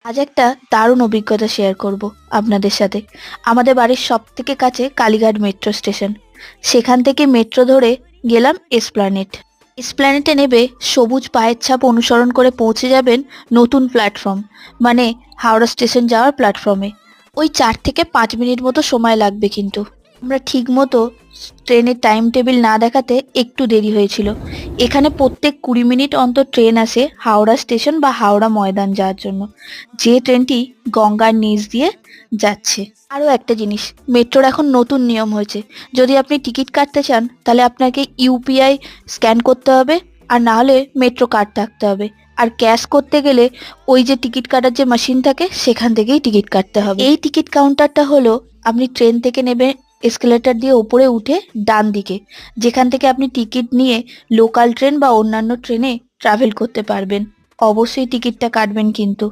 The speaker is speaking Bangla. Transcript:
আজ একটা দারুণ অভিজ্ঞতা শেয়ার করব আপনাদের সাথে। আমাদের বাড়ির সবথেকে কাছে কালীঘাট মেট্রো স্টেশন। সেখান থেকে মেট্রো ধরে গেলাম এসপ্ল্যানেড। এসপ্ল্যানেডে নেবে সবুজ পায়ের ছাপ অনুসরণ করে পৌঁছে যাবেন নতুন প্ল্যাটফর্ম, মানে হাওড়া স্টেশন যাওয়ার প্ল্যাটফর্মে। ওই 4 থেকে 5 মিনিট মতো সময় লাগবে, কিন্তু আমরা ঠিক মতো ট্রেনের টাইম টেবিল না দেখাতে একটু দেরি হয়েছিল। এখানে প্রত্যেক 20 মিনিট অন্তর ট্রেন আসে হাওড়া স্টেশন বা হাওড়া ময়দান যাওয়ার জন্য, যে ট্রেনটি গঙ্গার নিচ দিয়ে যাচ্ছে। আরও একটা জিনিস, মেট্রোর এখন নতুন নিয়ম হয়েছে। যদি আপনি টিকিট কাটতে চান তাহলে আপনাকে ইউপিআই স্ক্যান করতে হবে, আর না হলে মেট্রো কার্ড থাকতে হবে। আর ক্যাশ করতে গেলে ওই যে টিকিট কাটার যে মেশিন থাকে সেখান থেকেই টিকিট কাটতে হবে। এই টিকিট কাউন্টারটা হলো, আপনি ট্রেন থেকে নেবে এসকেলেটর দিয়ে উপরে উঠে ডান দিকে, যেখান থেকে আপনি টিকিট নিয়ে লোকাল ট্রেন বা অন্যান্য ট্রেনে ট্রাভেল করতে পারবেন। অবশ্যই টিকিটটা কাটবেন কিন্তু।